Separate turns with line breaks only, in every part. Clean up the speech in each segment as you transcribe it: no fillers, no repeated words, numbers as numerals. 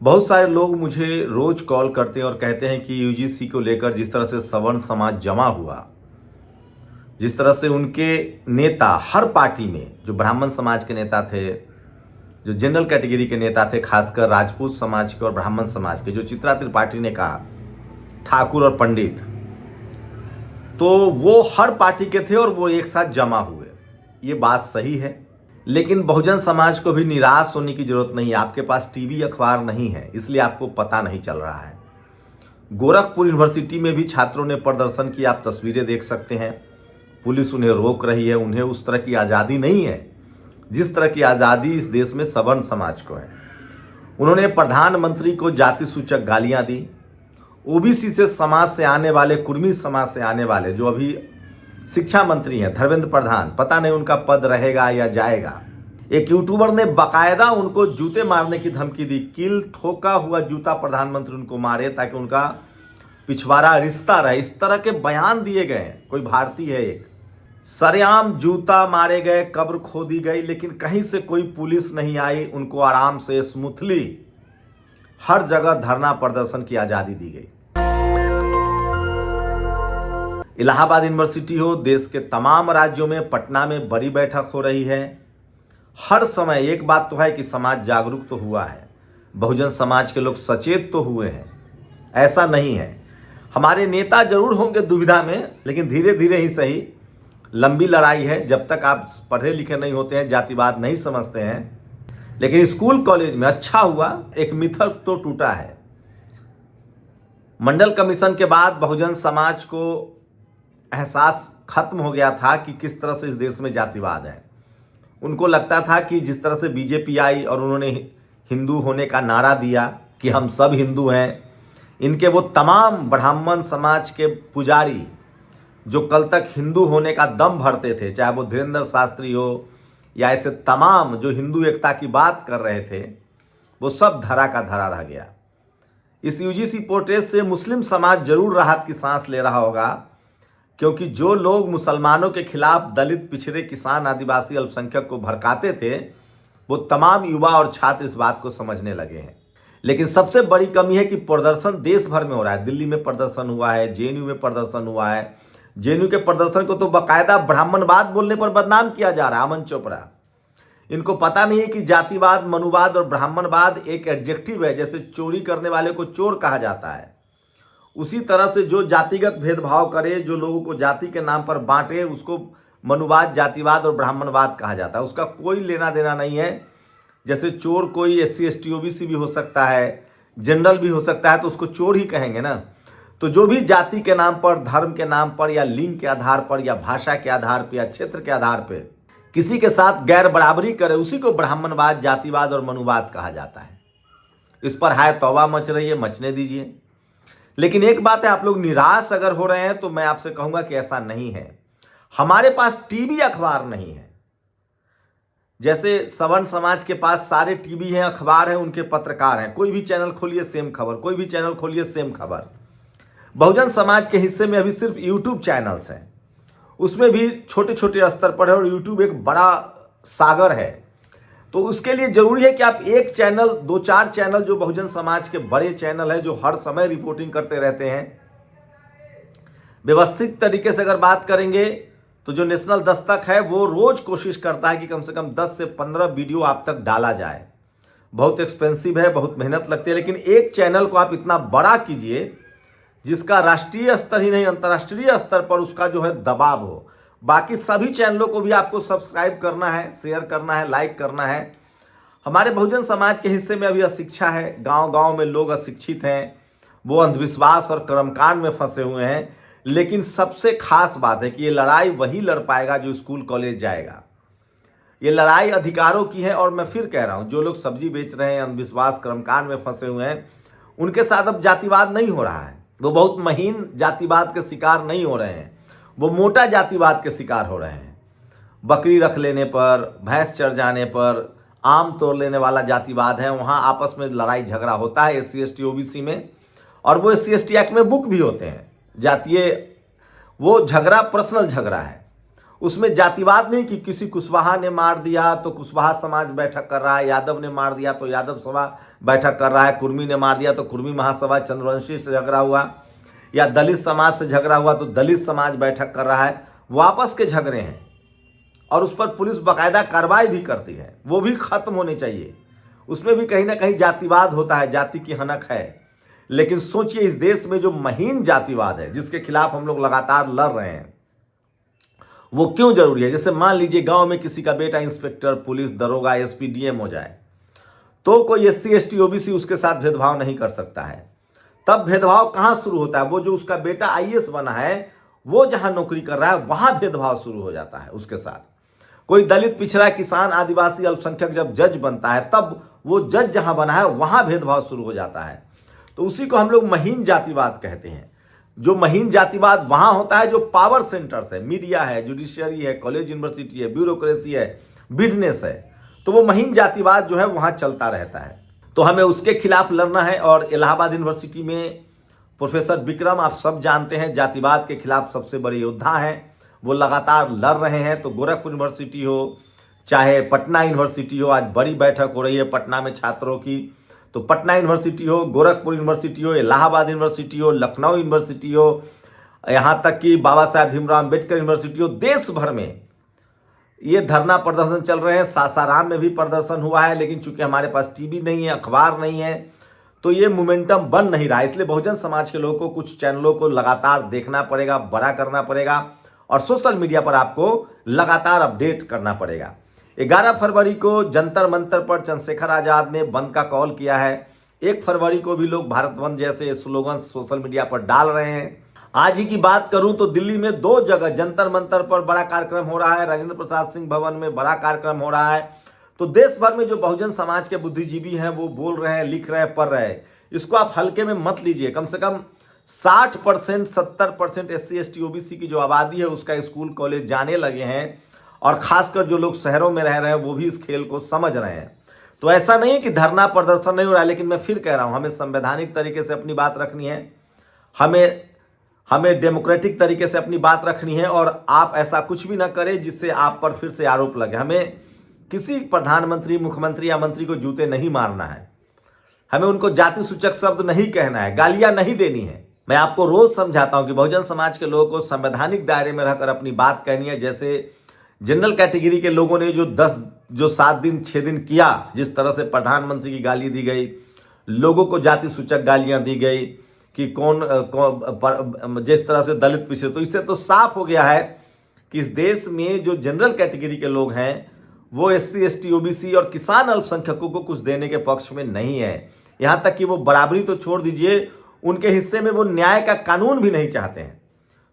बहुत सारे लोग मुझे रोज कॉल करते हैं और कहते हैं कि यूजीसी को लेकर जिस तरह से सवर्ण समाज जमा हुआ, जिस तरह से उनके नेता हर पार्टी में, जो ब्राह्मण समाज के नेता थे, जो जनरल कैटेगरी के नेता थे, खासकर राजपूत समाज के और ब्राह्मण समाज के, जो चित्रा त्रिपाठी ने कहा, ठाकुर और पंडित, तो वो हर पार्टी के थे और वो एक साथ जमा हुए। ये बात सही है, लेकिन बहुजन समाज को भी निराश होने की जरूरत नहीं है। आपके पास टीवी अखबार नहीं है, इसलिए आपको पता नहीं चल रहा है। गोरखपुर यूनिवर्सिटी में भी छात्रों ने प्रदर्शन की, आप तस्वीरें देख सकते हैं। पुलिस उन्हें रोक रही है। उन्हें उस तरह की आज़ादी नहीं है जिस तरह की आज़ादी इस देश में सवर्ण समाज को है। उन्होंने प्रधानमंत्री को जाति सूचक गालियां दी। ओबीसी से समाज से आने वाले, कुर्मी समाज से आने वाले जो अभी शिक्षा मंत्री हैं, धर्मेंद्र प्रधान, पता नहीं उनका पद रहेगा या जाएगा। एक यूट्यूबर ने बाकायदा उनको जूते मारने की धमकी दी। कील ठोका हुआ जूता प्रधानमंत्री उनको मारे ताकि उनका पिछवाड़ा रिश्ता रहे। इस तरह के बयान दिए गए। कोई भारतीय है, एक सरेआम जूता मारे गए, कब्र खोदी गई, लेकिन कहीं से कोई पुलिस नहीं आई। उनको आराम से स्मूथली हर जगह धरना प्रदर्शन की आज़ादी दी गई। इलाहाबाद यूनिवर्सिटी हो, देश के तमाम राज्यों में, पटना में बड़ी बैठक हो रही है। हर समय एक बात तो है कि समाज जागरूक तो हुआ है, बहुजन समाज के लोग सचेत तो हुए हैं, ऐसा नहीं है। हमारे नेता जरूर होंगे दुविधा में, लेकिन धीरे धीरे ही सही। लंबी लड़ाई है। जब तक आप पढ़े लिखे नहीं होते हैं, जातिवाद नहीं समझते हैं। लेकिन स्कूल कॉलेज में अच्छा हुआ, एक मिथक तो टूटा है। मंडल कमीशन के बाद बहुजन समाज को एहसास खत्म हो गया था कि किस तरह से इस देश में जातिवाद है। उनको लगता था कि जिस तरह से बीजेपी आई और उन्होंने हिंदू होने का नारा दिया कि हम सब हिंदू हैं, इनके वो तमाम ब्राह्मण समाज के पुजारी जो कल तक हिंदू होने का दम भरते थे, चाहे वो धीरेन्द्र शास्त्री हो या ऐसे तमाम जो हिंदू एकता की बात कर रहे थे, वो सब धरा का धरा रह गया। इस यूजीसी प्रोटेस्ट से मुस्लिम समाज जरूर राहत की सांस ले रहा होगा, क्योंकि जो लोग मुसलमानों के खिलाफ दलित, पिछड़े, किसान, आदिवासी, अल्पसंख्यक को भड़काते थे, वो तमाम युवा और छात्र इस बात को समझने लगे हैं। लेकिन सबसे बड़ी कमी है कि प्रदर्शन देश भर में हो रहा है। दिल्ली में प्रदर्शन हुआ है, जेएनयू में प्रदर्शन हुआ है। जेएनयू के प्रदर्शन को तो बाकायदा ब्राह्मणवाद बोलने पर बदनाम किया जा रहा है, अमन चोपड़ा। इनको पता नहीं है कि जातिवाद, मनुवाद और ब्राह्मणवाद एक एडजेक्टिव है। जैसे चोरी करने वाले को चोर कहा जाता है, उसी तरह से जो जातिगत भेदभाव करे, जो लोगों को जाति के नाम पर बांटे, उसको मनुवाद, जातिवाद और ब्राह्मणवाद कहा जाता है। उसका कोई लेना देना नहीं है। जैसे चोर कोई SC ST OBC भी हो सकता है, जनरल भी हो सकता है, तो उसको चोर ही कहेंगे ना। तो जो भी जाति के नाम पर, धर्म के नाम पर, या लिंग के आधार पर, या भाषा के आधार पर, या क्षेत्र के आधार पर किसी के साथ गैर बराबरी करे, उसी को ब्राह्मणवाद, जातिवाद और मनुवाद कहा जाता है। इस पर हाय तौबा मच रही है, मचने दीजिए। लेकिन एक बात है, आप लोग निराश अगर हो रहे हैं तो मैं आपसे कहूंगा कि ऐसा नहीं है। हमारे पास टीवी अखबार नहीं है। जैसे सवर्ण समाज के पास सारे टीवी हैं, अखबार हैं, उनके पत्रकार हैं। कोई भी चैनल खोलिए सेम खबर, कोई भी चैनल खोलिए सेम खबर। बहुजन समाज के हिस्से में अभी सिर्फ यूट्यूब चैनल्स हैं, उसमें भी छोटे छोटे स्तर पर है, और यूट्यूब एक बड़ा सागर है। तो उसके लिए जरूरी है कि आप एक चैनल, 2-4 चैनल जो बहुजन समाज के बड़े चैनल है, जो हर समय रिपोर्टिंग करते रहते हैं, व्यवस्थित तरीके से अगर बात करेंगे तो जो नेशनल दस्तक है वो रोज कोशिश करता है कि कम से कम 10 से 15 वीडियो आप तक डाला जाए। बहुत एक्सपेंसिव है, बहुत मेहनत लगती है, लेकिन एक चैनल को आप इतना बड़ा कीजिए जिसका राष्ट्रीय स्तर ही नहीं, अंतर्राष्ट्रीय स्तर पर उसका जो है दबाव हो। बाकी सभी चैनलों को भी आपको सब्सक्राइब करना है, शेयर करना है, लाइक करना है। हमारे बहुजन समाज के हिस्से में अभी अशिक्षा है, गांव गांव में लोग अशिक्षित हैं, वो अंधविश्वास और कर्मकांड में फंसे हुए हैं। लेकिन सबसे खास बात है कि ये लड़ाई वही लड़ पाएगा जो स्कूल कॉलेज जाएगा। ये लड़ाई अधिकारों की है। और मैं फिर कह रहा हूं, जो लोग सब्जी बेच रहे हैं, अंधविश्वास, कर्मकांड में फंसे हुए हैं, उनके साथ अब जातिवाद नहीं हो रहा है। वो बहुत महीन जातिवाद के शिकार नहीं हो रहे हैं, वो मोटा जातिवाद के शिकार हो रहे हैं। बकरी रख लेने पर, भैंस चर जाने पर, आम तोड़ लेने वाला जातिवाद है। वहाँ आपस में लड़ाई झगड़ा होता है SC ST OBC में, और वो SC ST एक्ट में बुक भी होते हैं जातीय। वो झगड़ा पर्सनल झगड़ा है, उसमें जातिवाद नहीं कि किसी कुशवाहा ने मार दिया तो कुशवाहा समाज बैठक कर रहा है, यादव ने मार दिया तो यादव सभा बैठक कर रहा है, कुर्मी ने मार दिया तो कुर्मी महासभा चंद्रवंशी से झगड़ा हुआ, या दलित समाज से झगड़ा हुआ तो दलित समाज बैठक कर रहा है। वो आपस के झगड़े हैं और उस पर पुलिस बाकायदा कार्रवाई भी करती है, वो भी खत्म होने चाहिए। उसमें भी कहीं ना कहीं जातिवाद होता है, जाति की हनक है। लेकिन सोचिए इस देश में जो महीन जातिवाद है जिसके खिलाफ हम लोग लगातार लड़ रहे हैं, वो क्यों जरूरी है? जैसे मान लीजिए गांव में किसी का बेटा इंस्पेक्टर, पुलिस, दरोगा, एसपी, डीएम हो जाए तो कोई एससी, एसटी, ओबीसी उसके साथ भेदभाव नहीं कर सकता है। तब भेदभाव कहां शुरू होता है? वो जो उसका बेटा आईएएस बना है वो जहां नौकरी कर रहा है वहां भेदभाव शुरू हो जाता है उसके साथ। कोई दलित, पिछड़ा, किसान, आदिवासी, अल्पसंख्यक जब जज बनता है तब वो जज जहां बना है वहां भेदभाव शुरू हो जाता है। तो उसी को हम लोग महीन जातिवाद कहते हैं। जो महीन जातिवाद वहां होता है जो पावर सेंटर्स है, मीडिया है, जुडिशियरी है, कॉलेज यूनिवर्सिटी है, ब्यूरोक्रेसी है, बिजनेस है, तो वो महीन जातिवाद जो है वहां चलता रहता है। तो हमें उसके खिलाफ लड़ना है। और इलाहाबाद यूनिवर्सिटी में प्रोफेसर विक्रम, आप सब जानते हैं, जातिवाद के खिलाफ सबसे बड़े योद्धा हैं, वो लगातार लड़ रहे हैं। तो गोरखपुर यूनिवर्सिटी हो चाहे पटना यूनिवर्सिटी हो, आज बड़ी बैठक हो रही है पटना में छात्रों की, तो पटना यूनिवर्सिटी हो, गोरखपुर यूनिवर्सिटी हो, इलाहाबाद यूनिवर्सिटी हो, लखनऊ यूनिवर्सिटी हो, यहाँ तक कि बाबा साहेब भीमराव अम्बेडकर यूनिवर्सिटी हो, देश भर में ये धरना प्रदर्शन चल रहे हैं। सासाराम में भी प्रदर्शन हुआ है, लेकिन चूंकि हमारे पास टीवी नहीं है, अखबार नहीं है, तो ये मोमेंटम बन नहीं रहा है। इसलिए बहुजन समाज के लोगों को कुछ चैनलों को लगातार देखना पड़ेगा, बड़ा करना पड़ेगा और सोशल मीडिया पर आपको लगातार अपडेट करना पड़ेगा। 11 फरवरी को जंतर मंतर पर चंद्रशेखर आजाद ने बंद का कॉल किया है। 1 फरवरी को भी लोग भारत बंद जैसे स्लोगन सोशल मीडिया पर डाल रहे हैं। आज ही की बात करूं तो दिल्ली में 2 जगह जंतर मंतर पर बड़ा कार्यक्रम हो रहा है, राजेंद्र प्रसाद सिंह भवन में बड़ा कार्यक्रम हो रहा है। तो देश भर में जो बहुजन समाज के बुद्धिजीवी हैं वो बोल रहे हैं, लिख रहे हैं, पढ़ रहे हैं। इसको आप हल्के में मत लीजिए। कम से कम 60%, 70% SC, ST, OBC की जो आबादी है उसका स्कूल कॉलेज जाने लगे हैं और खासकर जो लोग शहरों में रह रहे हैं वो भी इस खेल को समझ रहे हैं। तो ऐसा नहीं है कि धरना प्रदर्शन नहीं हो रहा है, लेकिन मैं फिर कह रहा हूं हमें संवैधानिक तरीके से अपनी बात रखनी है, हमें डेमोक्रेटिक तरीके से अपनी बात रखनी है। और आप ऐसा कुछ भी ना करें जिससे आप पर फिर से आरोप लगे। हमें किसी प्रधानमंत्री, मुख्यमंत्री या मंत्री को जूते नहीं मारना है, हमें उनको जाति सूचक शब्द नहीं कहना है, गालियां नहीं देनी है। मैं आपको रोज समझाता हूं कि बहुजन समाज के लोगों को संवैधानिक दायरे में रहकर अपनी बात कहनी है। जैसे जनरल कैटेगरी के लोगों ने जो 7 दिन 6 दिन किया, जिस तरह से प्रधानमंत्री की गाली दी गई, लोगों को जाति सूचक गालियां दी गई कि जिस तरह से दलित पिछड़े, तो इससे तो साफ हो गया है कि इस देश में जो जनरल कैटेगरी के लोग हैं वो SC, ST, OBC और किसान अल्पसंख्यकों को कुछ देने के पक्ष में नहीं है। यहां तक कि वो बराबरी तो छोड़ दीजिए, उनके हिस्से में वो न्याय का कानून भी नहीं चाहते हैं।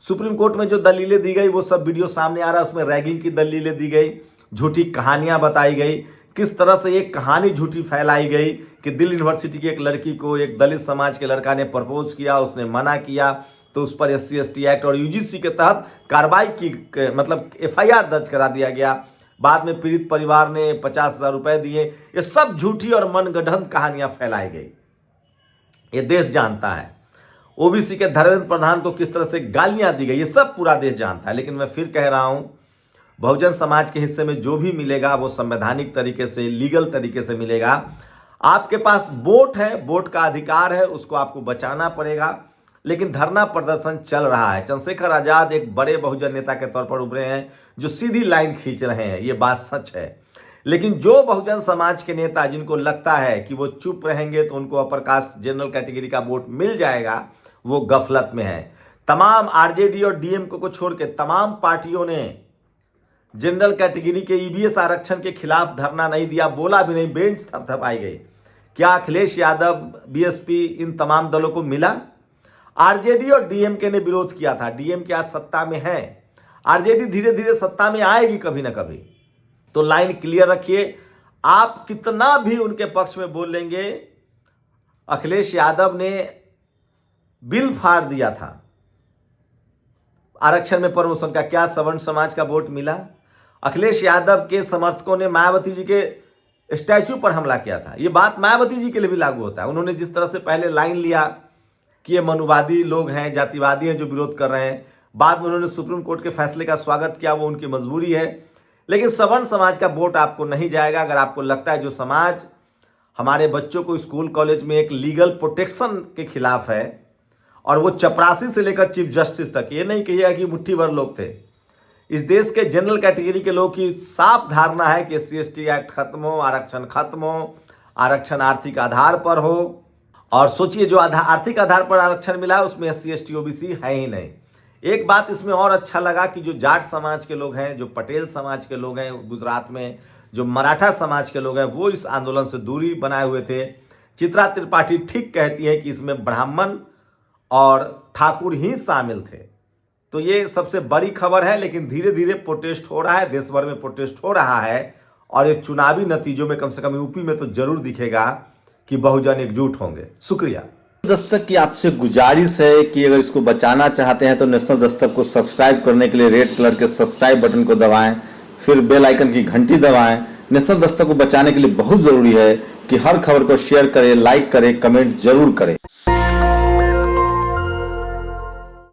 सुप्रीम कोर्ट में जो दलीलें दी गई वो सब वीडियो सामने आ रहा है, उसमें रैगिंग की दलीलें दी गई, झूठी कहानियां बताई गई, किस तरह से एक कहानी झूठी फैलाई गई कि दिल्ली यूनिवर्सिटी की एक लड़की को एक दलित समाज के लड़का ने प्रपोज किया, उसने मना किया, तो उस पर SC, ST एक्ट और UGC के तहत कार्रवाई की, मतलब FIR दर्ज करा दिया गया। बाद में पीड़ित परिवार ने 50,000 रुपए दिए। ये सब झूठी और मनगढ़ंत कहानियां फैलाई गई, ये देश जानता है। OBC के धर्मेंद्र प्रधान को किस तरह से गालियां दी गई, ये सब पूरा देश जानता है। लेकिन मैं फिर कह रहा हूं, बहुजन समाज के हिस्से में जो भी मिलेगा वो संवैधानिक तरीके से, लीगल तरीके से मिलेगा। आपके पास वोट है, वोट का अधिकार है, उसको आपको बचाना पड़ेगा। लेकिन धरना प्रदर्शन चल रहा है। चंद्रशेखर आजाद एक बड़े बहुजन नेता के तौर पर उभरे हैं जो सीधी लाइन खींच रहे हैं, ये बात सच है। लेकिन जो बहुजन समाज के नेता जिनको लगता है कि वो चुप रहेंगे तो उनको अपर कास्ट जनरल कैटेगरी का वोट मिल जाएगा, वो गफलत में है। तमाम RJD और DM को छोड़ के तमाम पार्टियों ने जनरल कैटेगरी के EBS आरक्षण के खिलाफ धरना नहीं दिया, बोला भी नहीं, बेंच थपथपाई गई। क्या अखिलेश यादव, BSP, इन तमाम दलों को मिला? RJD और DMK ने विरोध किया था। DMK आज सत्ता में है, RJD धीरे धीरे सत्ता में आएगी कभी ना कभी। तो लाइन क्लियर रखिए। आप कितना भी उनके पक्ष में बोल लेंगे, अखिलेश यादव ने बिल फाड़ दिया था आरक्षण में प्रमोशन का, क्या सवर्ण समाज का वोट मिला? अखिलेश यादव के समर्थकों ने मायावती जी के स्टैचू पर हमला किया था। यह बात मायावती जी के लिए भी लागू होता है। उन्होंने जिस तरह से पहले लाइन लिया कि ये मनुवादी लोग हैं, जातिवादी हैं जो विरोध कर रहे हैं, बाद में उन्होंने सुप्रीम कोर्ट के फैसले का स्वागत किया, वो उनकी मजबूरी है। लेकिन सवर्ण समाज का वोट आपको नहीं जाएगा। अगर आपको लगता है जो समाज हमारे बच्चों को स्कूल कॉलेज में एक लीगल प्रोटेक्शन के खिलाफ है, और वो चपरासी से लेकर चीफ जस्टिस तक, ये नहीं कहिएगा कि मुट्ठी भर लोग थे, इस देश के जनरल कैटेगरी के लोग की साफ धारणा है कि SC/ST एक्ट खत्म हो, आरक्षण खत्म हो, आरक्षण आर्थिक आधार पर हो। और सोचिए जो आर्थिक आधार पर आरक्षण मिला है उसमें SC/ST OBC है ही नहीं। एक बात इसमें और अच्छा लगा कि जो जाट समाज के लोग हैं, जो पटेल समाज के लोग हैं गुजरात में, जो मराठा समाज के लोग हैं, वो इस आंदोलन से दूरी बनाए हुए थे। चित्रा त्रिपाठी ठीक कहती है कि इसमें ब्राह्मण और ठाकुर ही शामिल थे। तो ये सबसे बड़ी खबर है। लेकिन धीरे धीरे प्रोटेस्ट हो रहा है, देश भर में प्रोटेस्ट हो रहा है, और ये चुनावी नतीजों में कम से कम यूपी में तो जरूर दिखेगा कि बहुजन एकजुट होंगे। शुक्रिया।
दस्तक की आपसे गुजारिश है कि अगर इसको बचाना चाहते हैं तो नेशनल दस्तक को सब्सक्राइब करने के लिए रेड कलर के सब्सक्राइब बटन को दबाएं, फिर बेल आइकन की घंटी दबाएं। नेशनल दस्तक को बचाने के लिए बहुत जरूरी है कि हर खबर को शेयर करें, लाइक करें, कमेंट जरूर करें।